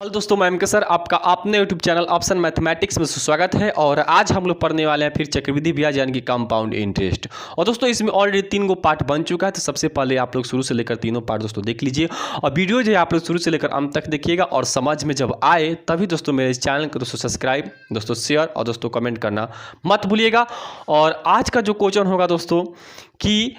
Hello दोस्तों, मैं MK sir आपका अपने यूट्यूब चैनल ऑप्शन मैथमेटिक्स में स्वागत है। और आज हम लोग पढ़ने वाले हैं फिर चक्रवृद्धि ब्याज यानी कि कंपाउंड इंटरेस्ट। और दोस्तों इसमें ऑलरेडी 3 गो पार्ट बन चुका है, तो सबसे पहले आप लोग शुरू से लेकर तीनों पार्ट दोस्तों देख लीजिए। और वीडियो जो है आप लोग शुरू से लेकर अंत तक देखिएगा और समझ में जब आए तभी दोस्तों मेरे इस चैनल को दोस्तों सब्सक्राइब, दोस्तों शेयर और दोस्तों कमेंट करना मत भूलिएगा। और आज का जो क्वेश्चन होगा दोस्तों कि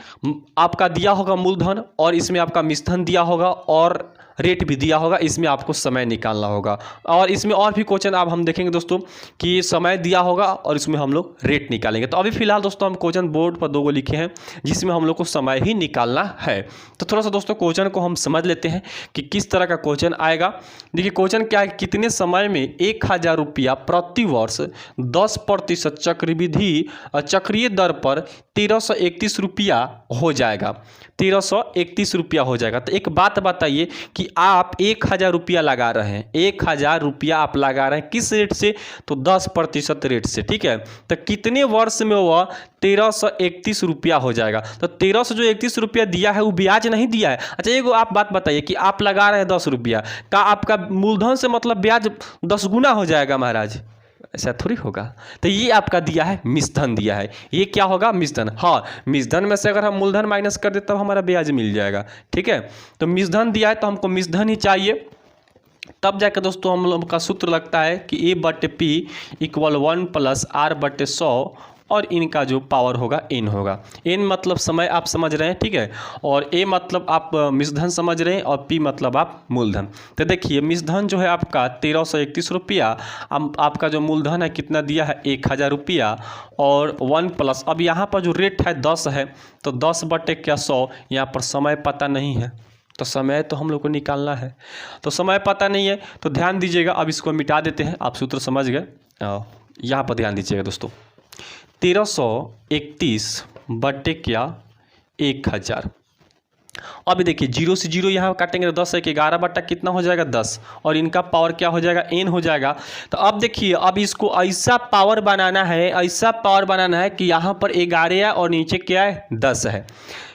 आपका दिया होगा मूलधन और इसमें आपका मिश्रधन दिया होगा और रेट भी दिया होगा, इसमें आपको समय निकालना होगा। और इसमें और भी क्वेश्चन आप हम देखेंगे दोस्तों कि समय दिया होगा और इसमें हम लोग रेट निकालेंगे। तो अभी फिलहाल दोस्तों हम क्वेश्चन बोर्ड पर 2 गो लिखे हैं जिसमें हम लोग को समय ही निकालना है। तो थोड़ा सा दोस्तों क्वेश्चन को हम समझ लेते हैं कि किस तरह का क्वेश्चन आएगा। देखिए क्वेश्चन क्या है, कितने समय में 1000 रुपया प्रति वर्ष 10% चक्रीय दर पर 1331 रुपया हो जाएगा। 1331 रुपया हो जाएगा। तो एक बात बताइए कि आप 1000 रुपया लगा रहे हैं, 1000 रुपया आप लगा रहे हैं किस रेट से? तो 10% रेट से, ठीक है। तो कितने वर्ष में वह 1331 रुपया हो जाएगा? तो 1300 जो 31 रुपया दिया है वो ब्याज नहीं दिया है। अच्छा एक आप बात बताइए कि आप लगा रहे हैं 10 रुपया का, आपका मूलधन से मतलब ब्याज 10 गुना हो जाएगा महाराज? ऐसा थोड़ी होगा। तो ये आपका दिया है मिश्रधन दिया है, ये क्या होगा? मिश्रधन। हाँ, मिश्रधन में से अगर हम मूलधन माइनस कर दे तब हमारा ब्याज मिल जाएगा, ठीक है। तो मिश्रधन दिया है तो हमको मिश्रधन ही चाहिए, तब जाकर दोस्तों हम लोग का सूत्र लगता है कि A/P = 1 + R/100 और इनका जो पावर होगा n होगा। n मतलब समय आप समझ रहे हैं, ठीक है। और a मतलब आप मिश्रधन समझ रहे हैं और p मतलब आप मूलधन। तो देखिए मिश्रधन जो है आपका 1331 रुपया, आपका जो मूलधन है कितना दिया है 1000 रुपया और 1 प्लस, अब यहाँ पर जो रेट है 10 है तो 10/100। यहाँ पर समय पता नहीं है तो समय तो हम लोग को निकालना है, तो समय पता नहीं है तो ध्यान दीजिएगा। अब इसको मिटा देते हैं, आप सूत्र समझ गए। यहाँ पर ध्यान दीजिएगा दोस्तों, 1331/1000। अभी देखिए 0 से 0 यहाँ काटेंगे तो 10 है कि 11 बट्टा कितना हो जाएगा 10, और इनका पावर क्या हो जाएगा n हो जाएगा। तो अब देखिए अब इसको ऐसा पावर बनाना है, ऐसा पावर बनाना है कि यहाँ पर 11 है और नीचे क्या है 10 है,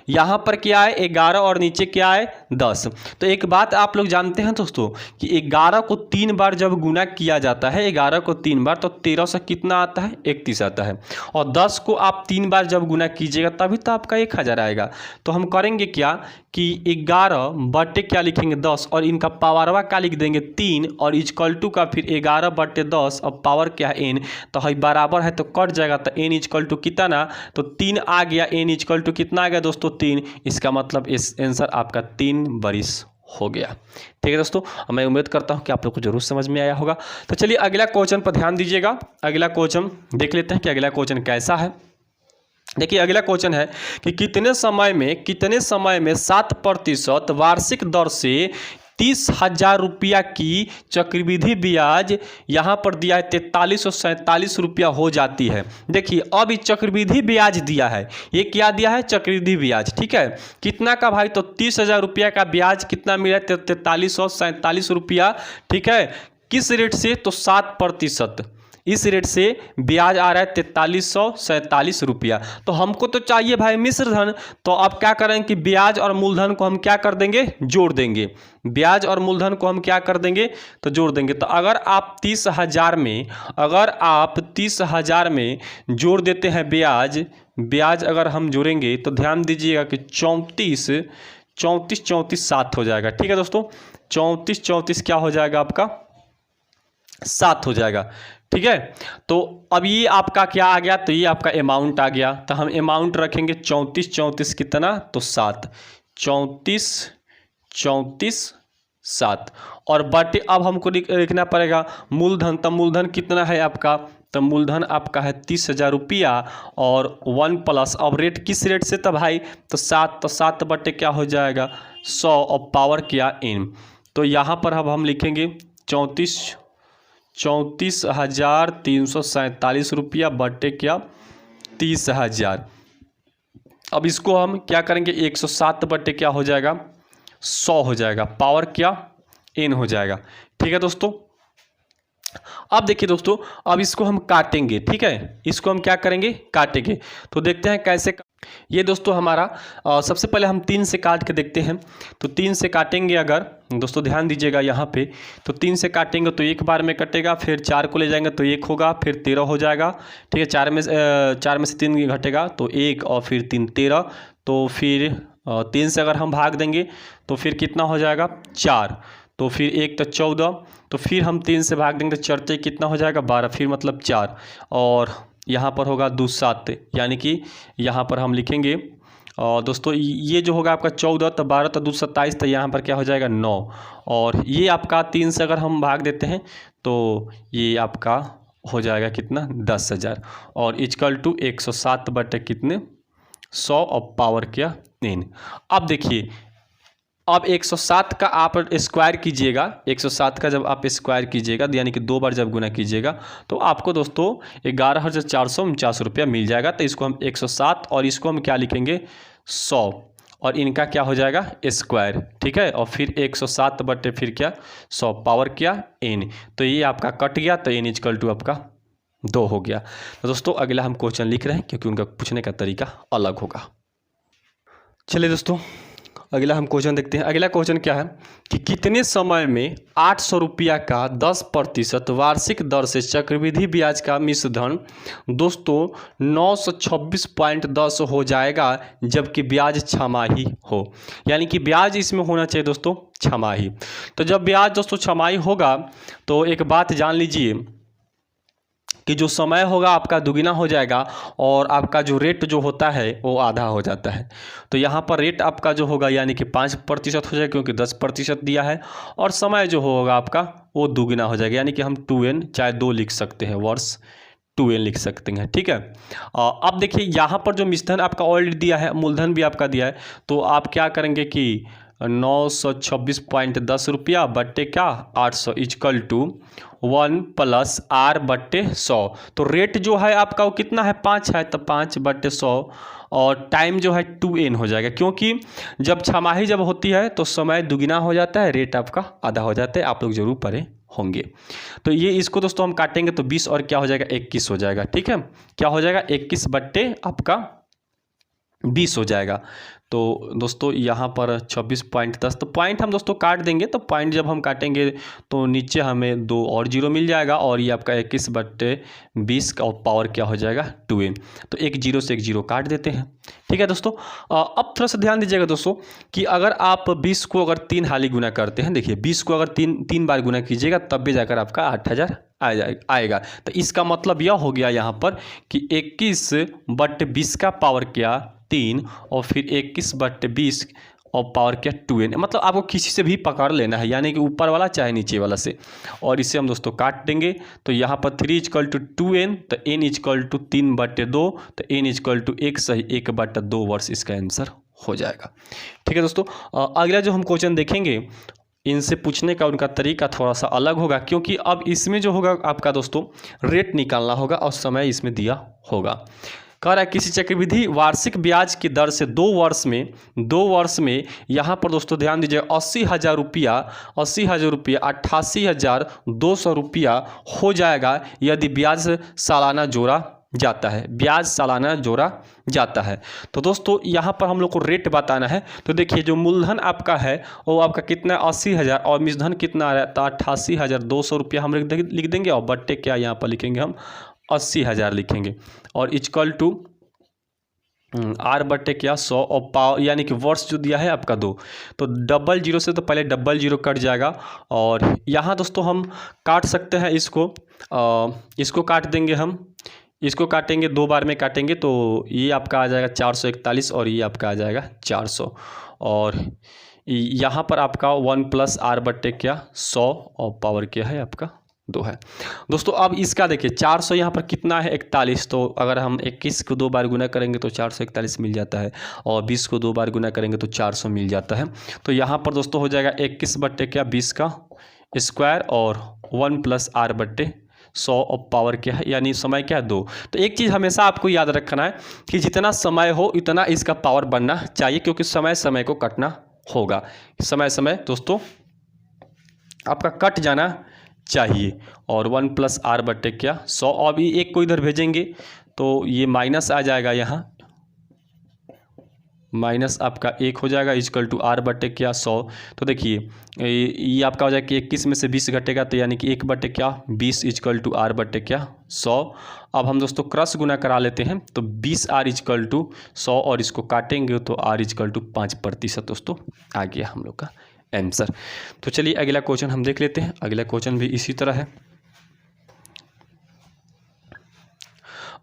यहाँ पर क्या है 11 और नीचे क्या है 10। तो एक बात आप लोग जानते हैं दोस्तों कि 11 को 3 बार जब गुना किया जाता है, 11 को 3 बार, तो 13 से कितना आता है 31 आता है। और 10 को आप 3 बार जब गुना कीजिएगा तभी तो आपका 1000 आएगा। तो हम करेंगे क्या कि 11 बटे क्या लिखेंगे 10 और इनका पावरवा क्या लिख देंगे 3 और इक्वल टू का फिर 11/10 और पावर क्या है n, तो है बराबर है तो कट जाएगा। तो n इक्वल टू कितना, तो 3 आ गया। n इक्वल टू कितना आ गया दोस्तों 3, इसका मतलब इस आंसर आपका 3 बरिस हो गया। ठीक है दोस्तों, मैं उम्मीद करता हूं कि आप लोग को जरूर समझ में आया होगा। तो चलिए अगला क्वेश्चन पर ध्यान दीजिएगा। अगला क्वेश्चन देख लेते हैं कि अगला क्वेश्चन कैसा है। देखिए अगला क्वेश्चन है कि कितने समय में 7% वार्षिक दर से 30,000 रुपया की चक्रवृद्धि ब्याज यहाँ पर दिया है 4347 रुपया हो जाती है। देखिए अब ये चक्रवृद्धि ब्याज दिया है, ये क्या दिया है चक्रवृद्धि ब्याज, ठीक है। कितना का भाई, तो 30,000 रुपया का ब्याज कितना मिला है 4347 रुपया, ठीक है। किस रेट से, तो 7%, इस रेट से ब्याज आ रहा है 4347 रुपया। तो हमको तो चाहिए भाई मिश्रधन, तो अब क्या करेंगे कि ब्याज और मूलधन को हम क्या कर देंगे, जोड़ देंगे। ब्याज और मूलधन को हम क्या कर देंगे, तो जोड़ देंगे। तो अगर आप 30,000 में जोड़ देते हैं ब्याज अगर हम जोड़ेंगे तो ध्यान दीजिएगा कि 34 7 हो जाएगा, ठीक है दोस्तों। 34 क्या हो जाएगा आपका 7 हो जाएगा, ठीक है। तो अब ये आपका क्या आ गया, तो ये आपका अमाउंट आ गया। तो हम अमाउंट रखेंगे 34 कितना, तो 7, 34 7 और बटे अब हमको लिखना पड़ेगा मूलधन। तो मूलधन कितना है आपका, तो मूलधन आपका है 30,000 रुपया और 1 प्लस, अब रेट किस रेट से, तो भाई तो 7, तो 7 बटे क्या हो जाएगा 100 और पावर क्या n। तो यहाँ पर अब हम लिखेंगे 34,347 रुपया बटे क्या 30,000। अब इसको हम क्या करेंगे 107 बटे क्या हो जाएगा 100 हो जाएगा, पावर क्या n हो जाएगा, ठीक है दोस्तों। अब देखिए दोस्तों अब इसको हम काटेंगे, ठीक है। इसको हम क्या करेंगे, काटेंगे। तो देखते हैं कैसे। ये दोस्तों हमारा सबसे पहले हम 3 से काट के देखते हैं। तो 3 से काटेंगे अगर दोस्तों, ध्यान दीजिएगा यहाँ पे, तो 3 से काटेंगे तो एक बार में कटेगा, फिर 4 को ले जाएंगे तो 1 होगा, फिर 13 हो जाएगा। ठीक है, 4 में से 3 घटेगा तो 1 और फिर 3 13। तो फिर 3 से अगर हम भाग देंगे तो फिर कितना हो जाएगा 4, तो फिर 1 तो 14, तो फिर हम 3 से भाग देंगे तो चढ़ते कितना हो जाएगा 12, फिर मतलब 4, और यहाँ पर होगा 2 7, यानी कि यहाँ पर हम लिखेंगे और दोस्तों ये जो होगा आपका 14, तो 12 तो 2 27, तो यहाँ पर क्या हो जाएगा 9, और ये आपका 3 से अगर हम भाग देते हैं तो ये आपका हो जाएगा कितना 10,000, और इक्वल टू 107 बटे कितने 100 और पावर क्या 3। अब देखिए, अब 107 का आप स्क्वायर कीजिएगा, 107 का जब आप स्क्वायर कीजिएगा यानी कि 2 बार जब गुना कीजिएगा तो आपको दोस्तों 11,449 रुपया मिल जाएगा। तो इसको हम 107 और इसको हम क्या लिखेंगे 100, और इनका क्या हो जाएगा स्क्वायर। ठीक है, और फिर 107 बटे फिर क्या 100 पावर क्या n। तो ये आपका कट गया, तो n इक्वल टू आपका 2 हो गया। तो दोस्तों अगला हम क्वेश्चन लिख रहे हैं क्योंकि उनका पूछने का तरीका अलग होगा। चलिए दोस्तों अगला हम क्वेश्चन देखते हैं। अगला क्वेश्चन क्या है कि कितने समय में 800 रुपया का 10% वार्षिक दर से चक्रवृद्धि ब्याज का मिश्र धन दोस्तों 926.10 हो जाएगा, जबकि ब्याज छमाही हो। यानी कि ब्याज इसमें होना चाहिए दोस्तों छमाही। तो जब ब्याज दोस्तों छमाही होगा तो एक बात जान लीजिए कि जो समय होगा आपका दुगना हो जाएगा, और आपका जो रेट जो होता है वो आधा हो जाता है। तो यहाँ पर रेट आपका जो होगा यानी कि 5% हो जाएगा क्योंकि 10% दिया है, और समय जो होगा आपका वो दुगना हो जाएगा, यानी कि हम 2n चाहे 2 लिख सकते हैं, वर्ष 2n लिख सकते हैं। ठीक है, अब देखिए यहाँ पर जो मिश्रधन आपका ऑलरेडी दिया है, मूलधन भी आपका दिया है, तो आप क्या करेंगे कि 926.10 रुपया बट्टे क्या 800 इक्वल टू 1 प्लस r बट्टे 100। तो रेट जो है आपका वो कितना है 5 है, तो 5 बट्टे 100, और टाइम जो है 2n हो जाएगा, क्योंकि जब छमाही जब होती है तो समय दुगना हो जाता है, रेट आपका आधा हो जाता है। आप लोग जरूर पढ़े होंगे। तो ये इसको दोस्तों हम काटेंगे तो 20 और क्या हो जाएगा 21 हो जाएगा। ठीक है, क्या हो जाएगा 21 बट्टे आपका 20 हो जाएगा। तो दोस्तों यहाँ पर 26.10, तो पॉइंट हम दोस्तों काट देंगे, तो पॉइंट जब हम काटेंगे तो नीचे हमें 2 और 0 मिल जाएगा, और ये आपका 21 बट्टे 20 का पावर क्या हो जाएगा 2n। तो एक 0 से एक 0 काट देते हैं। ठीक है दोस्तों, अब थोड़ा सा ध्यान दीजिएगा दोस्तों कि अगर आप 20 को अगर 3 हाली गुना करते हैं, देखिए 20 को अगर 3 बार गुना कीजिएगा तब भी जाकर आपका 8,000 आएगा। तो इसका मतलब यह हो गया यहाँ पर कि 21 बट्टे 20 का पावर क्या 3, और फिर 21 बट्टे 20 और पावर क्या 2n। मतलब आपको किसी से भी पकड़ लेना है, यानी कि ऊपर वाला चाहे नीचे वाला से, और इसे हम दोस्तों काट देंगे। तो यहाँ पर 3 इक्वल टू 2n, तो n इक्वल टू 3 बट्टे 2, तो n इक्वल टू 1 सही 1 बट्टे 2 वर्ष इसका आंसर हो जाएगा। ठीक है दोस्तों, अगला जो हम क्वेश्चन देखेंगे इनसे पूछने का उनका तरीका थोड़ा सा अलग होगा, क्योंकि अब इसमें जो होगा आपका दोस्तों रेट निकालना होगा और समय इसमें दिया होगा। कह रहा है किसी चक्रवृद्धि वार्षिक ब्याज की दर से 2 वर्ष में यहाँ पर दोस्तों ध्यान दीजिए 80,000 रुपया 88,200 रुपया हो जाएगा यदि ब्याज सालाना जोड़ा जाता है। तो दोस्तों यहाँ पर हम लोग को रेट बताना है। तो देखिए जो मूलधन आपका है वो आपका कितना 80,000, और मिश्रधन कितना आ रहा है तो 88,200 रुपया हम लिख देंगे, और बट्टे क्या यहाँ पर लिखेंगे हम 80,000 लिखेंगे, और इक्वल टू r बट्टे क्या 100 और पावर यानी कि वर्ष जो दिया है आपका 2, तो 00 से तो पहले 00 कट जाएगा, और यहाँ दोस्तों हम काट सकते हैं इसको काट देंगे हम, इसको काटेंगे 2 बार में काटेंगे तो ये आपका आ जाएगा 441, और ये आपका आ जाएगा 400, और यहाँ पर आपका 1 प्लस r बट्टे क्या 100 और पावर क्या है आपका 2 है। दोस्तों अब इसका देखिए 400 यहाँ पर कितना है 41, तो अगर हम 21 को 2 बार गुना करेंगे तो 441 मिल जाता है, और 20 को 2 बार गुना करेंगे तो 400 मिल जाता है। तो यहाँ पर दोस्तों हो जाएगा 21 बट्टे क्या 20 का स्क्वायर, और 1 प्लस r बट्टे 100 और पावर क्या है यानी समय क्या है 2। तो एक चीज़ हमेशा आपको याद रखना है कि जितना समय हो उतना इसका पावर बनना चाहिए, क्योंकि समय को कटना होगा। समय दोस्तों आपका कट जाना चाहिए, और 1 प्लस r बट्टे क्या 100, और भी एक को इधर भेजेंगे तो ये माइनस आ जाएगा यहाँ, माइनस आपका 1 हो जाएगा इक्वल टू आर बटे क्या 100। तो देखिए ये आपका हो जाएगा कि 21 में से 20 घटेगा तो यानी कि 1 बटे क्या 20 इक्वल टू आर बटे क्या 100। अब हम दोस्तों क्रॉस गुना करा लेते हैं तो 20 आर इक्वल टू 100 और इसको काटेंगे तो आर इक्वल टू 5% दोस्तों आ गया हम लोग का आंसर। तो चलिए अगला क्वेश्चन हम देख लेते हैं। अगला क्वेश्चन भी इसी तरह है।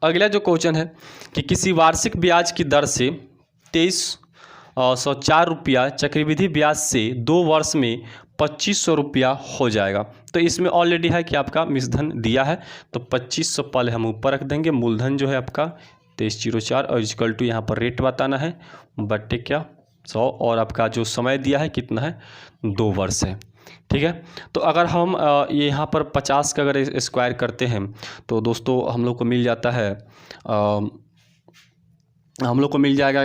अगला जो क्वेश्चन है कि किसी वार्षिक ब्याज की दर से 2304 रुपया चक्रवृद्धि ब्याज से 2 वर्ष में 2500 रुपया हो जाएगा। तो इसमें ऑलरेडी है कि आपका मिश्रधन दिया है तो 2500 पहले हम ऊपर रख देंगे। मूलधन जो है आपका 2304 और इक्वल टू यहाँ पर रेट बताना है बटे क्या 100 और आपका जो समय दिया है कितना है 2 वर्ष है। ठीक है, तो अगर हम ये यहाँ पर 50 का अगर स्क्वायर करते हैं तो दोस्तों हम लोग को मिल जाता है हम लोग को मिल जाएगा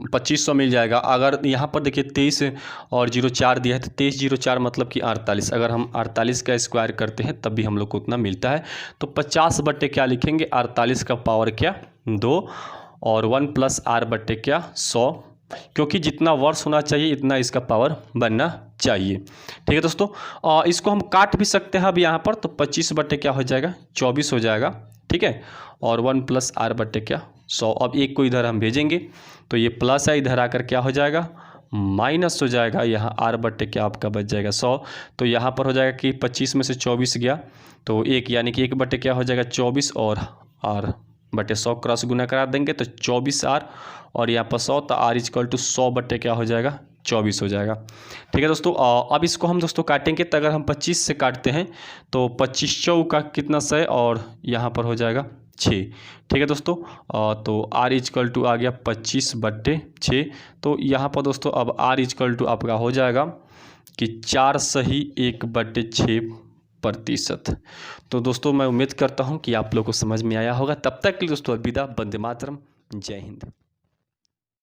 2500 मिल जाएगा। अगर यहाँ पर देखिए 23 और 04 दिया है तो 2304 मतलब कि 48। अगर हम 48 का स्क्वायर करते हैं तब भी हम लोग को उतना मिलता है। तो 50 बटे क्या लिखेंगे 48 का पावर क्या 2 और 1 प्लस आर बटे क्या 100, क्योंकि जितना वर्ष होना चाहिए इतना इसका पावर बनना चाहिए। ठीक है दोस्तों, इसको हम काट भी सकते हैं अब यहाँ पर। तो 25 बटे क्या हो जाएगा 24 हो जाएगा। ठीक है, और 1 प्लस आर बटे क्या 100। अब एक को इधर हम भेजेंगे तो ये प्लस है, इधर आकर क्या हो जाएगा माइनस हो जाएगा। यहाँ आर बटे क्या आपका बच जाएगा 100। तो यहाँ पर हो जाएगा कि 25 में से 24 गया तो 1 यानी कि 1 बटे क्या हो जाएगा 24 और आर बटे 100 क्रॉस गुना करा देंगे तो 24 आर और यहाँ पर 100 तो आर इक्वल टू 100 बटे क्या हो जाएगा 24 हो जाएगा। ठीक है दोस्तों, अब इसको हम दोस्तों काटेंगे तो अगर हम 25 से काटते हैं तो 25 चौका कितना 100 और यहाँ पर हो जाएगा 6। ठीक है दोस्तों, तो आर इक्वल टू आ गया 25 बटे 6। तो यहाँ पर दोस्तों अब आर इक्वल टू आपका हो जाएगा कि 4 सही 1 बटे 6%। तो दोस्तों मैं उम्मीद करता हूँ कि आप लोग को समझ में आया होगा। तब तक के लिए दोस्तों अलविदा, वंदे मातरम, जय हिंद।